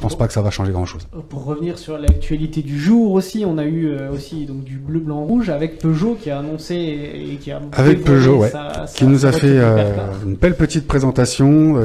pense pas que ça va changer grand-chose. Pour revenir sur l'actualité du jour aussi, on a eu aussi donc du bleu, blanc, rouge avec Peugeot qui a annoncé et qui a avec Peugeot, ouais, qui nous a fait une belle petite présentation,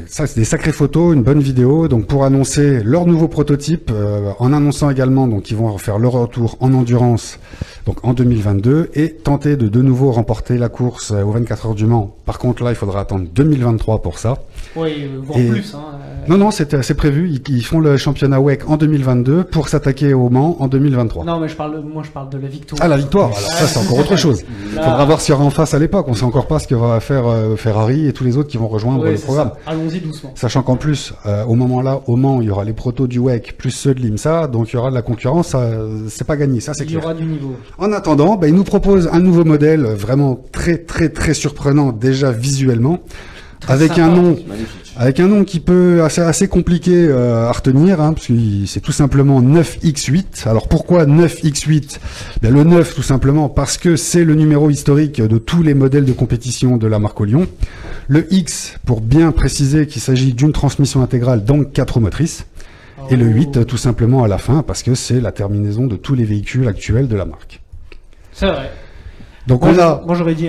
ça c'est des sacrées photos, une bonne vidéo, donc pour annoncer leur nouveau prototype, en annonçant également donc ils vont faire leur retour en endurance donc en 2022 et tenter de nouveau remporter la course aux 24 heures du Mans. Par contre là, il faudra attendre 2023 pour ça. Oui, voire plus. Hein, Non, c'est prévu. Ils font le championnat WEC en 2022 pour s'attaquer au Mans en 2023. Non, mais je parle de la victoire. Ah, la victoire. Alors, ça, c'est encore autre chose. Il faudra voir s'il y aura en face à l'époque. On sait encore pas ce que va faire Ferrari et tous les autres qui vont rejoindre le programme. Allons-y doucement. Sachant qu'en plus, au moment-là, au Mans, il y aura les protos du WEC plus ceux de l'IMSA, donc il y aura de la concurrence. C'est pas gagné, ça c'est clair. Il y aura du niveau. En attendant, ils nous proposent un nouveau modèle vraiment très très très surprenant déjà visuellement, avec un nom qui peut assez compliqué à retenir, parce que c'est tout simplement 9X8. Alors pourquoi 9X8 ? Le 9 tout simplement parce que c'est le numéro historique de tous les modèles de compétition de la marque Olion. Le X pour bien préciser qu'il s'agit d'une transmission intégrale, donc 4 roues motrices. Et le 8 tout simplement à la fin parce que c'est la terminaison de tous les véhicules actuels de la marque. C'est vrai. Donc moi j'aurais dit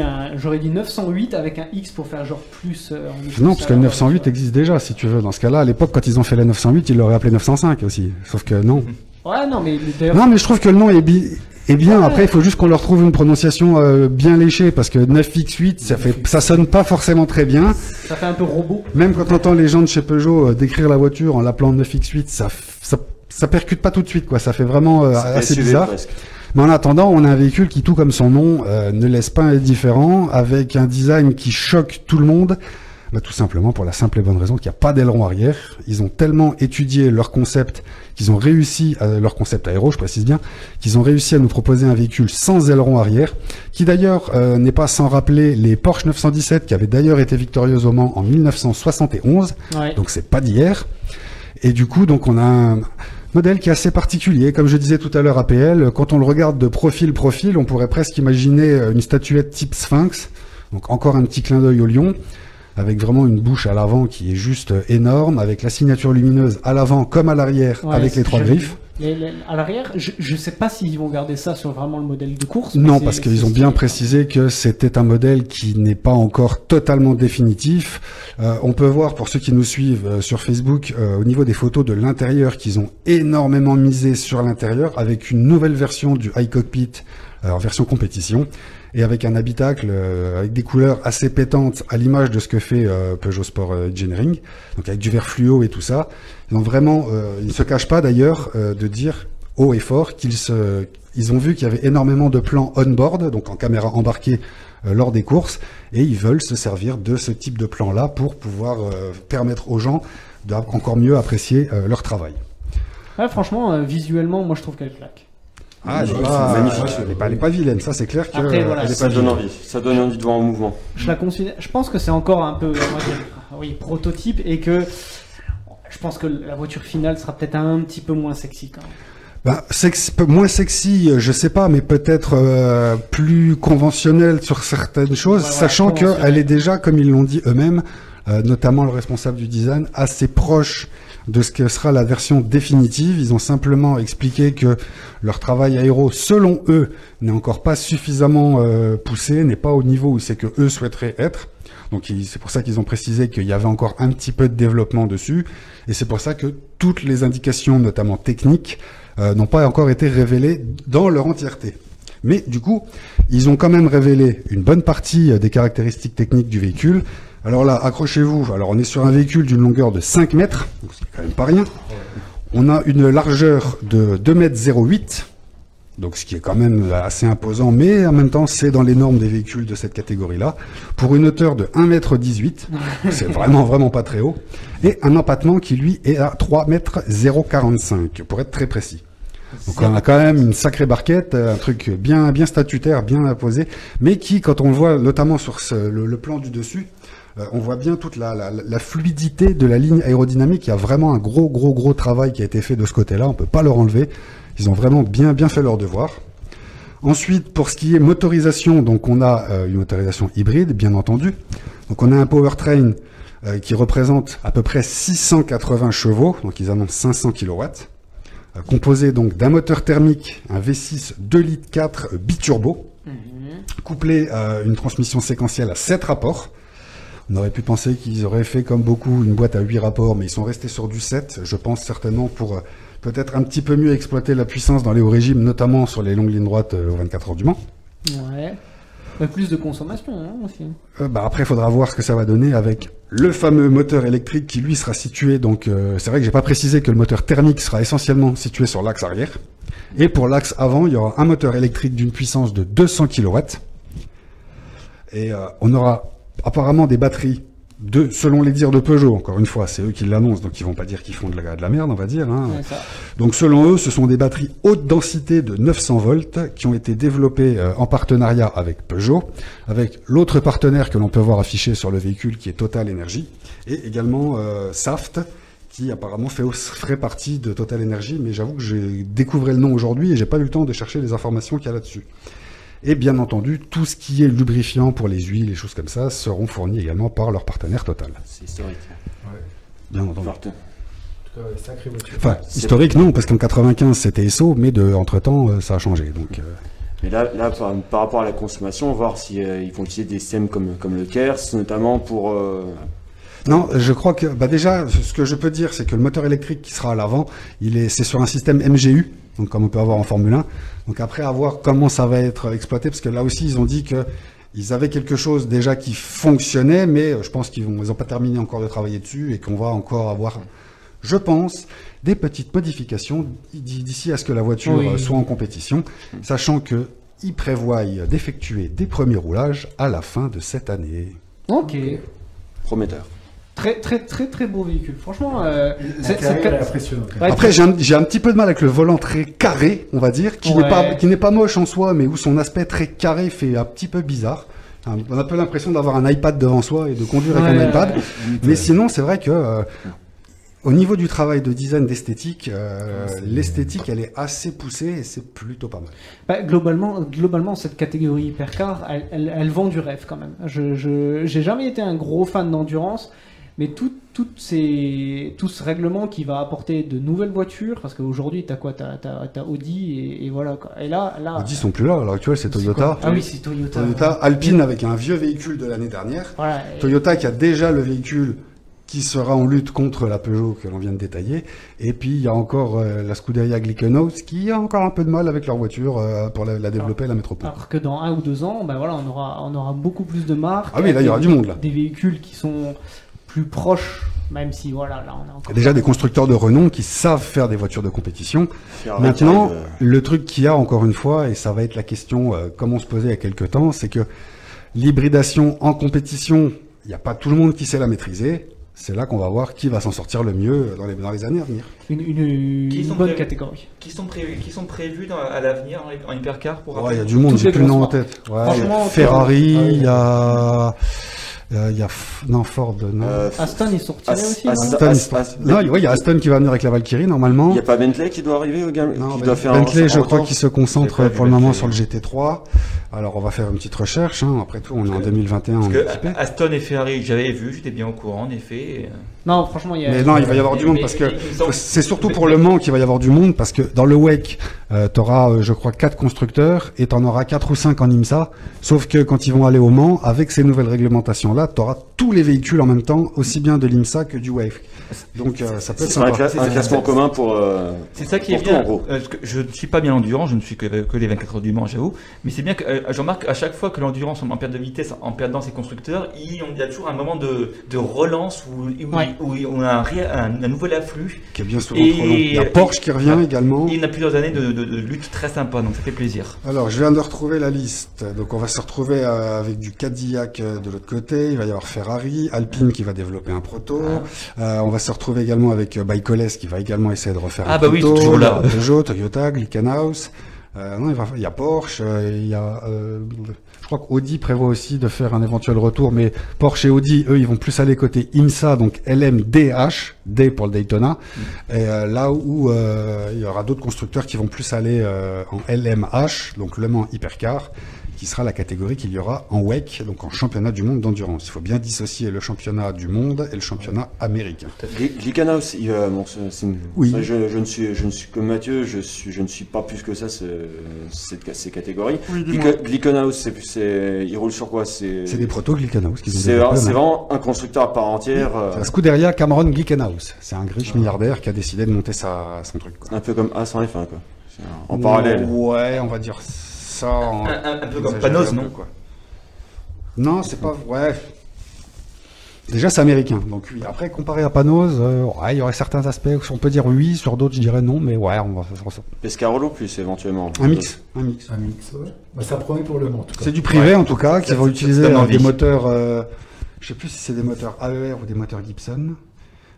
908 avec un X pour faire genre plus. Non, parce que le 908 existe déjà, si tu veux. Dans ce cas-là, à l'époque, quand ils ont fait la 908, ils l'auraient appelé 905 aussi. Sauf que non. Ouais, non, mais d'ailleurs. Non, mais je trouve que le nom est bien. Ouais. Après, il faut juste qu'on leur trouve une prononciation bien léchée, parce que 9X8, ça sonne pas forcément très bien. Ça fait un peu robot. Même quand on entend les gens de chez Peugeot décrire la voiture en l'appelant 9X8, ça percute pas tout de suite, quoi. Ça fait vraiment assez bizarre. Presque. Mais en attendant, on a un véhicule qui, tout comme son nom, ne laisse pas indifférent, avec un design qui choque tout le monde. Tout simplement pour la simple et bonne raison qu'il n'y a pas d'aileron arrière. Ils ont tellement étudié leur concept qu'ils ont réussi, leur concept aéro, je précise bien, qu'ils ont réussi à nous proposer un véhicule sans aileron arrière, qui d'ailleurs n'est pas sans rappeler les Porsche 917, qui avaient d'ailleurs été victorieuses au Mans en 1971. Ouais. Donc c'est pas d'hier. Et du coup, donc on a un modèle qui est assez particulier. Comme je disais tout à l'heure à PL, quand on le regarde de profil, on pourrait presque imaginer une statuette type Sphinx. Donc encore un petit clin d'œil au lion, avec vraiment une bouche à l'avant qui est juste énorme, avec la signature lumineuse à l'avant comme à l'arrière, avec les 3 griffes. À l'arrière, je sais pas s'ils vont garder ça sur vraiment le modèle de course. Non, parce qu'ils ont bien précisé que c'était un modèle qui n'est pas encore totalement définitif. On peut voir, pour ceux qui nous suivent sur Facebook, au niveau des photos de l'intérieur, qu'ils ont énormément misé sur l'intérieur, avec une nouvelle version du iCockpit, en version compétition, et avec un habitacle avec des couleurs assez pétantes, à l'image de ce que fait Peugeot Sport Engineering, donc avec du vert fluo et tout ça. Donc vraiment, ils ne se cachent pas d'ailleurs de dire haut et fort ils ont vu qu'il y avait énormément de plans on-board, donc en caméra embarquée lors des courses, et ils veulent se servir de ce type de plan-là pour pouvoir permettre aux gens d'encore mieux apprécier leur travail. Ouais, franchement, visuellement, moi je trouve qu'elle claque. Ah, elle est pas vilaine, ça c'est clair que voilà, ça donne envie. Ça donne envie de voir en mouvement. Je pense que c'est encore un peu prototype et que je pense que la voiture finale sera peut-être un petit peu moins sexy quand même. Moins sexy, je sais pas, mais peut-être plus conventionnelle sur certaines choses, sachant qu'elle est déjà, comme ils l'ont dit eux-mêmes, notamment le responsable du design, assez proche de ce que sera la version définitive. Ils ont simplement expliqué que leur travail aéro, selon eux, n'est encore pas suffisamment poussé, n'est pas au niveau où c'est que eux souhaiteraient être. Donc c'est pour ça qu'ils ont précisé qu'il y avait encore un petit peu de développement dessus, et c'est pour ça que toutes les indications, notamment techniques, n'ont pas encore été révélées dans leur entièreté. Mais du coup, ils ont quand même révélé une bonne partie des caractéristiques techniques du véhicule. Alors là, accrochez-vous, alors on est sur un véhicule d'une longueur de 5 mètres, donc c'est quand même pas rien. On a une largeur de 2,08 m, donc ce qui est quand même assez imposant, mais en même temps c'est dans les normes des véhicules de cette catégorie-là, pour une hauteur de 1,18 m, c'est vraiment pas très haut, et un empattement qui lui est à 3,045 m, pour être très précis. Donc on a quand même une sacrée barquette, un truc bien statutaire, bien imposé, mais qui, quand on le voit notamment sur le plan du dessus, on voit bien toute la fluidité de la ligne aérodynamique. Il y a vraiment un gros travail qui a été fait de ce côté-là, on peut pas leur enlever. Ils ont vraiment bien fait leur devoir. Ensuite, pour ce qui est motorisation, donc on a une motorisation hybride, bien entendu. Donc on a un powertrain qui représente à peu près 680 chevaux, donc ils annoncent 500 kW, composé donc d'un moteur thermique, un V6 2 litres 4 biturbo, couplé à une transmission séquentielle à 7 rapports. On aurait pu penser qu'ils auraient fait comme beaucoup une boîte à 8 rapports, mais ils sont restés sur du 7, je pense certainement pour peut-être un petit peu mieux exploiter la puissance dans les hauts régimes, notamment sur les longues lignes droites aux 24 heures du Mans. Ouais. Plus de consommation aussi. Après, il faudra voir ce que ça va donner avec le fameux moteur électrique qui, lui, sera situé. Donc, c'est vrai que j'ai pas précisé que le moteur thermique sera essentiellement situé sur l'axe arrière. Et pour l'axe avant, il y aura un moteur électrique d'une puissance de 200 kW. Et on aura apparemment des batteries selon les dires de Peugeot, encore une fois, c'est eux qui l'annoncent, donc ils vont pas dire qu'ils font de la merde, on va dire. Hein. Ouais, ça. Donc selon eux, ce sont des batteries haute densité de 900 volts qui ont été développées en partenariat avec Peugeot, avec l'autre partenaire que l'on peut voir affiché sur le véhicule qui est Total Energy, et également Saft, qui apparemment ferait partie de Total Energy, mais j'avoue que j'ai découvert le nom aujourd'hui et j'ai pas eu le temps de chercher les informations qu'il y a là-dessus. Et bien entendu, tout ce qui est lubrifiant pour les huiles, les choses comme ça, seront fournis également par leur partenaire Total. C'est historique. Ouais. Bien entendu. Forte. En tout cas, sacrée voiture. Enfin, historique non, parce qu'en 95 c'était Esso, mais entre-temps ça a changé. Donc, Mais là par rapport à la consommation, voir si ils vont utiliser des systèmes comme le KERS, notamment pour... Non, je crois que déjà, ce que je peux dire, c'est que le moteur électrique qui sera à l'avant, c'est sur un système MGU, donc comme on peut avoir en Formule 1. Donc après, à voir comment ça va être exploité, parce que là aussi, ils ont dit que ils avaient quelque chose déjà qui fonctionnait, mais je pense qu'ils n'ont pas terminé encore de travailler dessus et qu'on va encore avoir, je pense, des petites modifications d'ici à ce que la voiture soit en compétition, sachant qu'ils prévoient d'effectuer des premiers roulages à la fin de cette année. Ok. Prometteur. Très très très très beau véhicule. Franchement, C'est impressionnant. Ouais, après, j'ai un petit peu de mal avec le volant très carré, on va dire, qui n'est pas moche en soi, mais où son aspect très carré fait un petit peu bizarre. On a un peu l'impression d'avoir un iPad devant soi et de conduire avec un iPad. Mais sinon, c'est vrai que au niveau du travail de design d'esthétique, l'esthétique, elle est assez poussée et c'est plutôt pas mal. Globalement, cette catégorie hypercar, elle vend du rêve quand même. J'ai jamais été un gros fan d'endurance. Mais tout ce règlement qui va apporter de nouvelles voitures, parce qu'aujourd'hui, t'as quoi? T'as Audi et voilà quoi. Et là. Audi sont plus là, à l'heure actuelle, c'est Toyota. Ah oui, c'est Toyota. Alpine avec un vieux véhicule de l'année dernière. Voilà, Toyota qui a déjà le véhicule qui sera en lutte contre la Peugeot que l'on vient de détailler. Et puis, il y a encore la Scuderia Glickenhaus qui a encore un peu de mal avec leur voiture pour la développer à la métropole. Alors que dans 1 ou 2 ans, on aura beaucoup plus de marques. Ah oui, là, il y aura du monde là. Des véhicules qui sont plus proches, même si voilà, là on a encore... Déjà des constructeurs de renom qui savent faire des voitures de compétition. Maintenant, le truc qu'il y a encore une fois, et ça va être la question comme on se posait il y a quelques temps, c'est que l'hybridation en compétition, il n'y a pas tout le monde qui sait la maîtriser. C'est là qu'on va voir qui va s'en sortir le mieux dans les années à venir. Une bonne catégorie. Qui sont prévus à l'avenir en hypercar pour il y a du monde, j'ai plus le nom en tête. Ouais, il y a Ferrari, il y a... Ford, non. Aston est sorti là aussi. Il y a Aston qui va venir avec la Valkyrie normalement. Il n'y a pas Bentley qui doit arriver Bentley, je crois qu'il se concentre pour le moment sur le GT3. Alors on va faire une petite recherche. Après tout, on est en 2021. Aston et Ferrari, j'avais vu, j'étais bien au courant en effet. Non, franchement, il va y avoir du monde parce que c'est surtout pour Le Mans qu'il va y avoir du monde parce que dans le WEC, tu auras, je crois, 4 constructeurs et tu en auras 4 ou 5 en IMSA. Sauf que quand ils vont aller au Mans, avec ces nouvelles réglementations-là, tu auras tous les véhicules en même temps, aussi bien de l'IMSA que du WEC. Donc ça peut être sympa. Un classement commun pour. C'est ça qui est bien. En gros. Je ne suis pas bien l'endurance, je ne suis que les 24 heures du Mans, j'avoue. Mais c'est bien que je remarque à chaque fois que l'endurance en perte de vitesse, en perdant ses constructeurs, il y a toujours un moment de relance où on a un nouvel afflux. Qui est bien souvent trop long. Il y a Porsche qui revient également. Il y a plusieurs années de lutte très sympa, donc ça fait plaisir. Alors, je viens de retrouver la liste. Donc, on va se retrouver avec du Cadillac de l'autre côté. Il va y avoir Ferrari, Alpine qui va développer un proto. On va se retrouver également avec Baicoles qui va également essayer de refaire un proto. Oui, c'est toujours là. Peugeot, Toyota, Glickenhaus. Il y a Porsche, je crois qu'Audi prévoit aussi de faire un éventuel retour, mais Porsche et Audi, eux, ils vont plus aller côté IMSA, donc LMDH, D pour le Daytona, et là où il y aura d'autres constructeurs qui vont plus aller en LMH, donc Le Mans Hypercar, qui sera la catégorie qu'il y aura en WEC, donc en championnat du monde d'endurance. Il faut bien dissocier le championnat du monde et le championnat américain. Glickenhaus, oui. Je ne suis comme Mathieu, je ne suis pas plus que ça ces catégories. Oui, Glickenhaus, il roule sur quoi? C'est des protos Glickenhaus. C'est vraiment un constructeur à part entière. C'est Scuderia Cameron Glickenhaus. C'est un riche milliardaire qui a décidé de monter son truc, quoi. Un peu comme As en F1, quoi. En parallèle. Ouais, on va dire ça. Un peu comme Panos, non? Quoi. Non, c'est pas. Ouais. Déjà, c'est américain. Donc, oui. Après, comparé à Panos, il y aurait certains aspects où on peut dire oui, sur d'autres, je dirais non, mais ouais, on va faire ça. Pescarolo, plus éventuellement. Un mix, ouais. Bah, ça promet pour le moment, en tout cas. C'est du privé, en tout cas, qui vont utiliser des moteurs. Je sais plus si c'est des moteurs AER ou des moteurs Gibson.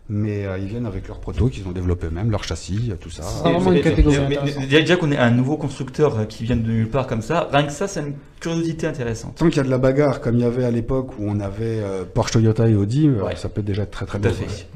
Mais ils viennent avec leurs protos qu'ils ont développés eux-mêmes, leur châssis, tout ça. C'est vraiment une catégorie intéressante. Déjà qu'on ait un nouveau constructeur qui vient de nulle part comme ça, rien que ça, c'est une curiosité intéressante. Tant qu'il y a de la bagarre, comme il y avait à l'époque où on avait Porsche, Toyota et Audi, ça peut déjà être très très bien. Tout à fait.